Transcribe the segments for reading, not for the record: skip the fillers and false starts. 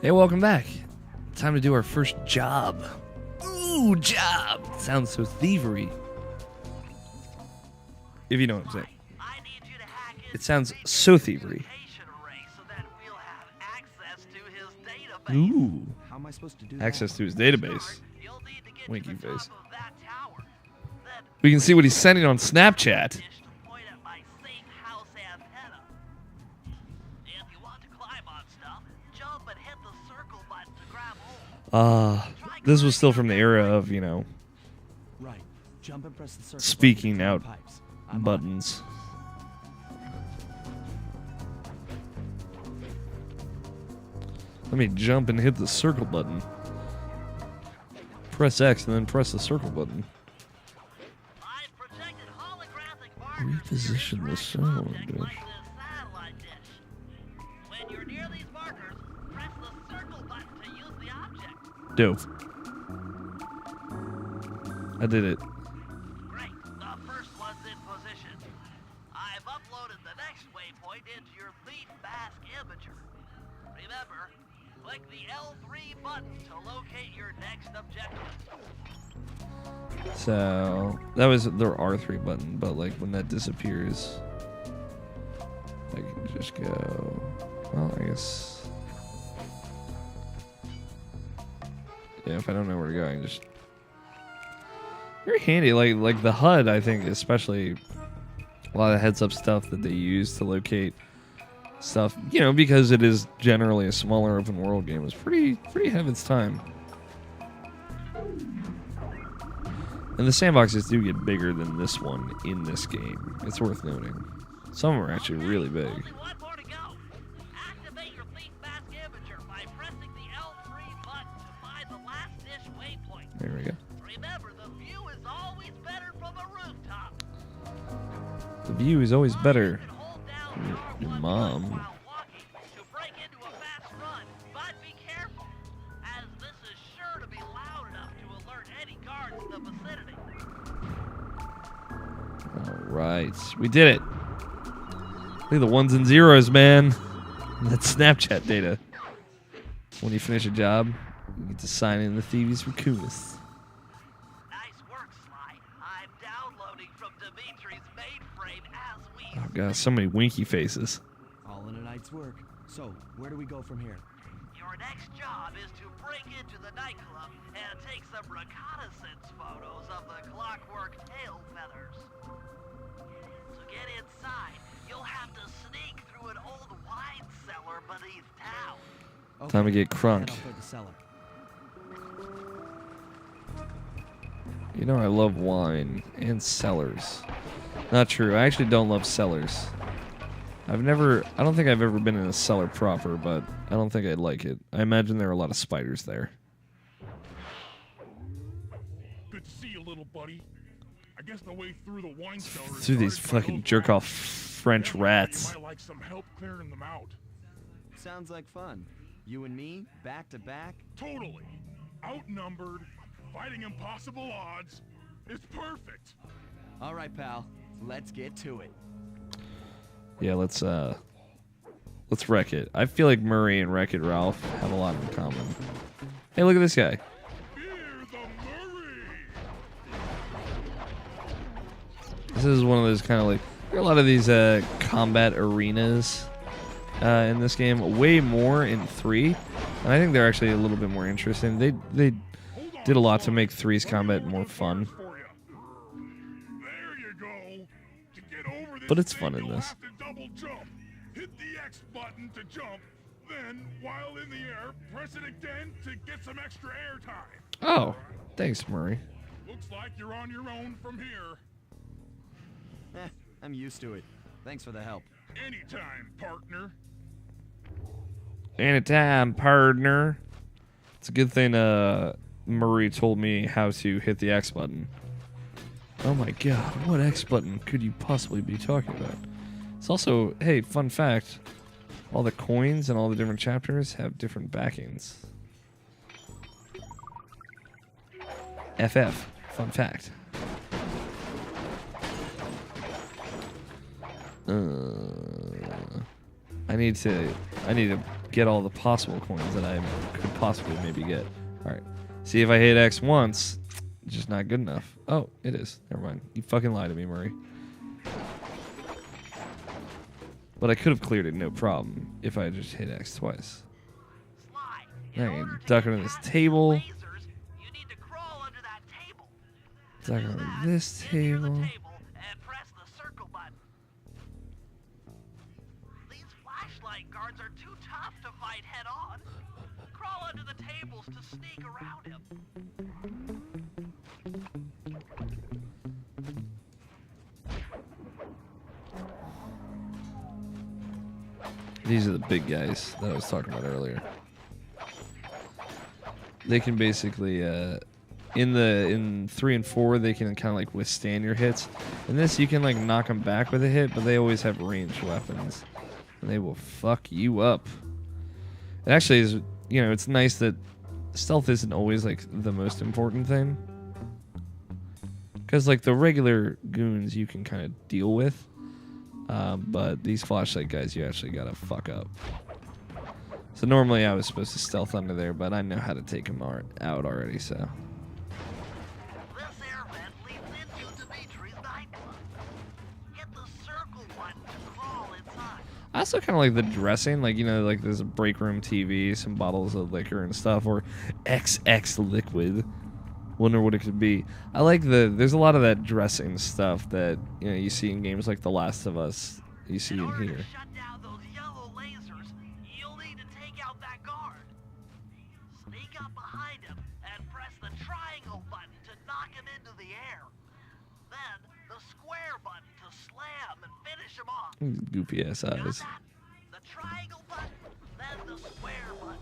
Hey, welcome back. Time to do our first job. Ooh, job! Sounds so thievery. If you know what I'm saying. It sounds so thievery. Ooh. How am I supposed to do Access to his database. Winky face. We can see what he's sending on Snapchat. This was still from the era of, you know, Right. Jump and press the circle speaking button to out climb pipes. I'm on. buttons. Let me jump and hit the circle button. Press X and then press the circle button. Reposition the sound dish. Dope. I did it. Great. The first one's in position. I've uploaded the next waypoint into your lead mask imager. Remember, click the L3 button to locate your next objective. So that was the R3 button, but like when that disappears, I can just go. Well, I guess. Yeah, if I don't know where to go, I can just. Very handy, like the HUD. I think, especially a lot of heads-up stuff that they use to locate stuff. You know, because it is generally a smaller open-world game. It's pretty ahead of its time. And the sandboxes do get bigger than this one in this game. It's worth noting. Some of them are actually really big. Only one more to go. Activate your lead mask imager by pressing the L3 button to find the last dish waypoint. There we go. Remember, the view is always better from a rooftop. The view is always better. You can hold down Your R1 mom. while walking to break into a fast run, but be careful, as this is sure to be loud enough to alert any guards in the vicinity. Alright. We did it. Look at the ones and zeros, man. That's Snapchat data. When you finish a job, you get to sign in the Thieves Raccoonus. Nice work, Sly. I'm downloading from Dimitri's mainframe as we Oh god, so many winky faces. All in a night's work. So, where do we go from here? Your next job is to break into the nightclub and take some reconnaissance photos of the clockwork tail feathers. To get inside, you'll have to sneak through an old wine cellar beneath town. Okay. Time to get crunk. Head out toward the cellar. You know I love wine and cellars. Not true. I actually don't love cellars. I don't think I've ever been in a cellar proper, but I don't think I'd like it. I imagine there are a lot of spiders there. Good to see you, little buddy. I guess the way through the wine cellar is Through these guarded by fucking those jerk-off rats. French Yeah, rats. You might like some help clearing them out. Sounds like fun. You and me, back to back. Totally. Outnumbered, fighting impossible odds. It's perfect. All right, pal. Let's get to it. Yeah, let's wreck it. I feel like Murray and Wreck-It Ralph have a lot in common. Hey, look at this guy. Fear the Murray. This is one of those kind of like there are a lot of these combat arenas in this game. Way more in 3, and I think they're actually a little bit more interesting. They did a lot to make 3's combat more fun. For you. There you go. To get over this But it's thing, fun in you'll this. have to double jump. Hit the X button to jump. Then, while in the air, press it again to get some extra air time. Oh, thanks, Murray. Looks like you're on your own from here. I'm used to it. Thanks for the help. Anytime, partner. Anytime, partner. It's a good thing Murray told me how to hit the X button. Oh my god, what X button could you possibly be talking about? It's also, hey, fun fact, all the coins and all the different chapters have different backings. FF, fun fact. I need to get all the possible coins that I could possibly maybe get. All right. See, if I hit X once, it's just not good enough. Oh, it is. Never mind. You fucking lied to me, Murray. But I could have cleared it no problem if I just hit X twice. Now I can duck under this table. Duck under this table. These flashlight guards are too tough to fight head on. Crawl under the tables to sneak around him. These are the big guys that I was talking about earlier. They can basically, in 3 and 4, they can kind of like withstand your hits. In this, you can like knock them back with a hit, but they always have ranged weapons, and they will fuck you up. It actually is, you know, it's nice that stealth isn't always like the most important thing, because like the regular goons you can kind of deal with. But these flashlight guys, you actually gotta fuck up. So normally I was supposed to stealth under there, but I know how to take them out already, so. This air vent leads into Dimitri's nightclub. Hit the circle button to crawl inside. I also kind of like the dressing, like, you know, like there's a break room TV, some bottles of liquor and stuff, or XX liquid. Wonder what it could be. I like there's a lot of that dressing stuff that, you know, you see in games like The Last of Us, you see in here. To shut down those yellow lasers, you'll need to take out that guard. Sneak up behind him and press the triangle button to knock him into the air. Then the square button to slam and finish him off. Goofy ass Got eyes. that? The triangle button, then the square button.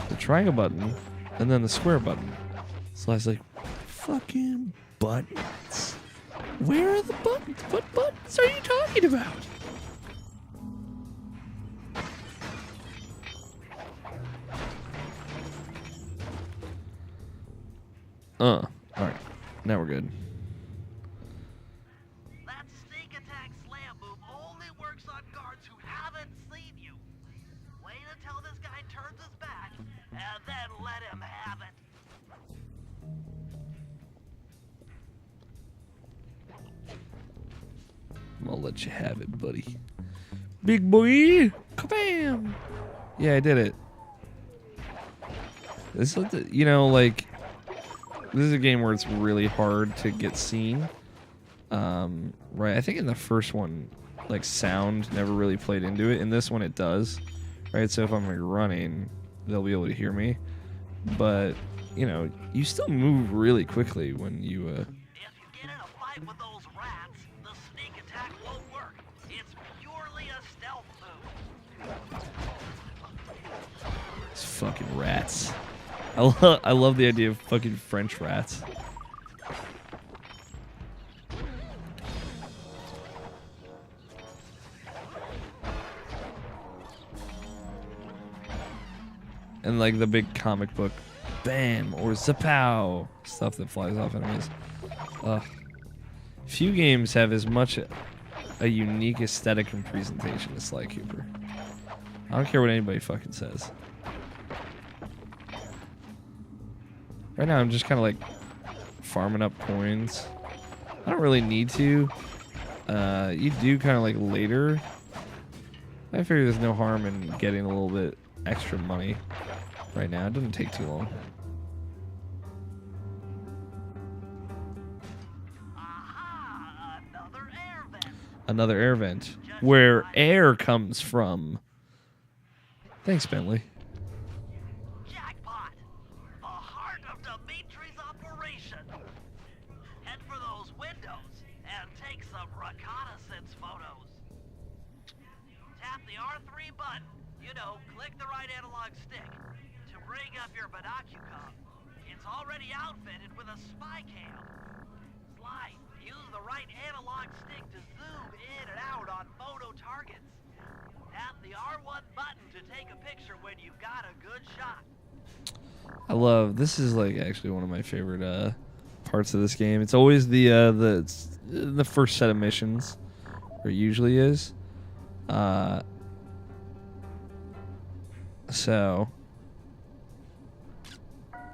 The triangle button, and then the square button. So I was like, fucking buttons. Where are the buttons? What buttons are you talking about? Alright. Now we're good. That sneak attack slam move only works on guards who haven't seen you. Wait until this guy turns his back, and then let him have it. I'm gonna let you have it, buddy. Big boy! Kabam! Yeah, I did it. This is, you know, like, this is a game where it's really hard to get seen. Right, I think in the first one, like, sound never really played into it. In this one, it does. Right, so if I'm like running, they'll be able to hear me. But, you know, you still move really quickly when you, If you get in a fight with those rats, the sneak attack won't work. It's purely a stealth move. These fucking rats. I love the idea of fucking French rats. And like the big comic book bam or zapow stuff that flies off enemies. Few games have as much a unique aesthetic and presentation as Sly Cooper. I don't care what anybody fucking says. Right now I'm just kind of like farming up coins. I don't really need to. You do kind of like later. I figure there's no harm in getting a little bit extra money right now. It doesn't take too long. Aha! Another air vent. Another air vent where air comes from. Thanks, Bentley. Jackpot! The heart of Dimitri's operation. Head for those windows and take some reconnaissance photos. Tap the R3 button. You know, click the right analog stick to bring up your binocular. It's already outfitted with a spy cam. Slide. Use the right analog stick to zoom in and out on photo targets. Tap the R1 button to take a picture when you've got a good shot. I love this. Is like actually one of my favorite parts of this game. It's always the first set of missions, or usually is. So,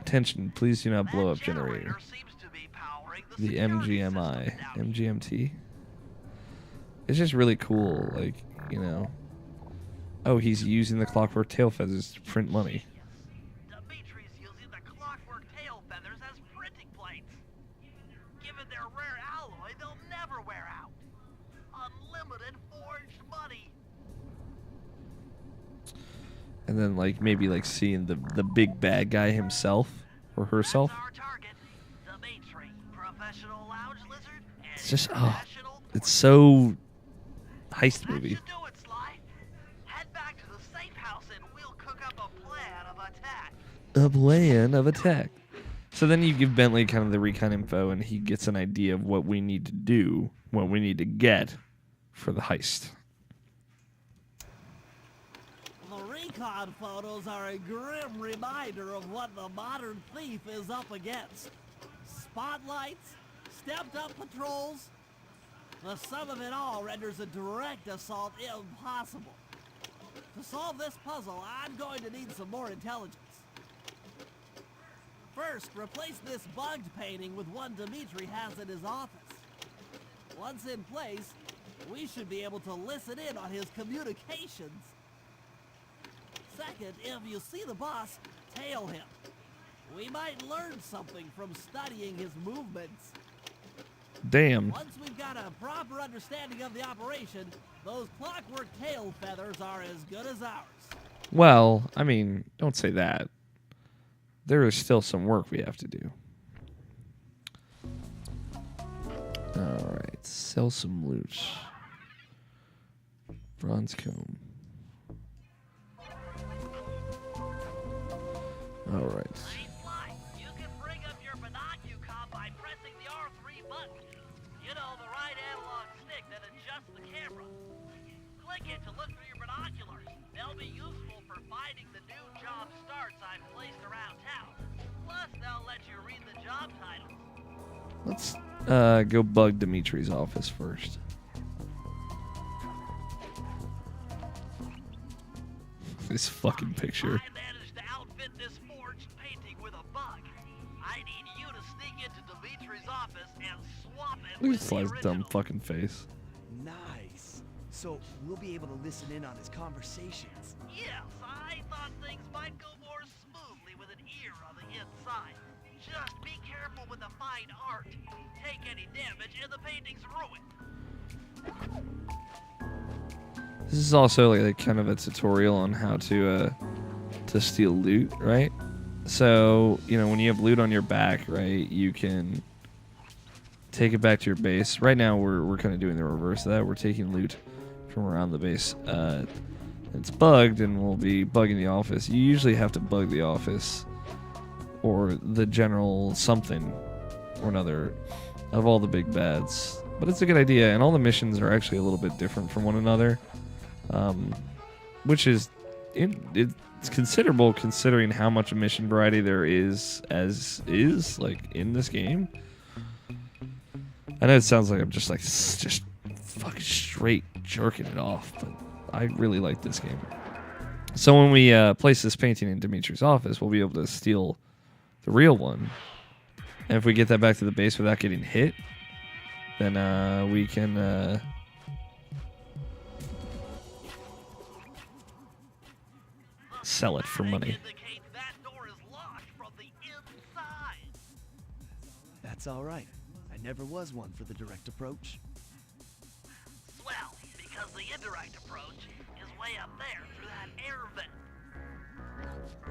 attention, please do not blow up That generator. seems to be powering The security MGMI. system down MGMT. It's just really cool, like, you know. Oh, he's using the clockwork tail feathers to print money. Dimitri's using the clockwork tail feathers as printing plates. Given their rare alloy, they'll never wear out. Unlimited forged money. And then, like, maybe, like, seeing the big bad guy himself or herself. That's our target. Dimitri, professional lounge lizard, and It's just, international it's so heist That movie. should do it, Sly. Head back to the safe house and we'll cook up a plan of attack. A plan of attack. So then you give Bentley kind of the recon info, and he gets an idea of what we need to do, what we need to get for the heist. The recon photos are a grim reminder of what the modern thief is up against. Spotlights, stepped-up patrols. The sum of it all renders a direct assault impossible. To solve this puzzle, I'm going to need some more intelligence. First, replace this bugged painting with one Dimitri has in his office. Once in place, we should be able to listen in on his communications. Second, if you see the boss, tail him. We might learn something from studying his movements. Damn. Once we've got a proper understanding of the operation, those clockwork tail feathers are as good as ours. Well, I mean, don't say that. There is still some work we have to do. Alright, sell some loot. Bronze comb. Alright. Hey, Sly, you can bring up your binocular by pressing the R3 button. You know, the right analog stick that adjusts the camera. Click it to look through your binoculars. They'll be useful for finding the new job starts I've placed around town. Plus, they'll let you read the job titles. Let's go bug Dimitri's office first. This fucking picture. I managed to outfit this forged painting with a bug. I need you to sneak into Dimitri's office and swap it Look with at the Sly's dumb original. fucking face. Nice. So we'll be able to listen in on his conversations. Yes, I thought things might go more smoothly with an ear on the inside. Just be careful with the fine art. Take any damage and the painting's ruined. This is also like kind of a tutorial on how to steal loot, right? So, you know, when you have loot on your back, right, you can take it back to your base. Right now, we're kind of doing the reverse of that. We're taking loot from around the base. It's bugged, and we'll be bugging the office. You usually have to bug the office or the general something or another of all the big bads. But it's a good idea, and all the missions are actually a little bit different from one another, which is it's considerable considering how much mission variety there is like in this game. I know it sounds like I'm just fucking straight jerking it off, but I really like this game. So when we place this painting in Dimitri's office, we'll be able to steal the real one. And if we get that back to the base without getting hit, then we can sell it for money. Indicate that door is locked from the inside. That's all right. I never was one for the direct approach. Swell, because the indirect approach is way up there through that air vent.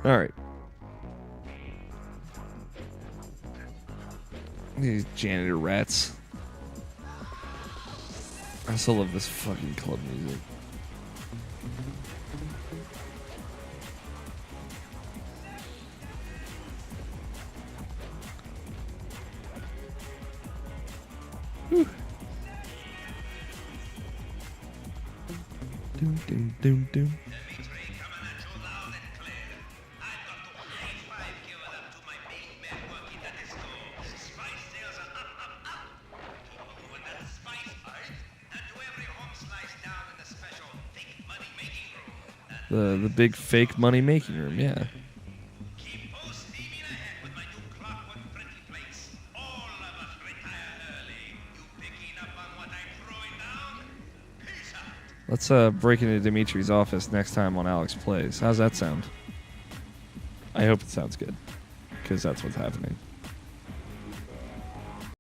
All right. These janitor rats. I still love this fucking club music. Whew. Doom, doom, doom, doom. The big fake money making room, yeah. Keep full steam ahead with my new clockwork printing place. All of us retire early. You picking up on what I'm throwing down? Peace out. Let's break into Dimitri's office next time on Alex Plays. How's that sound? I hope it sounds good, because that's what's happening.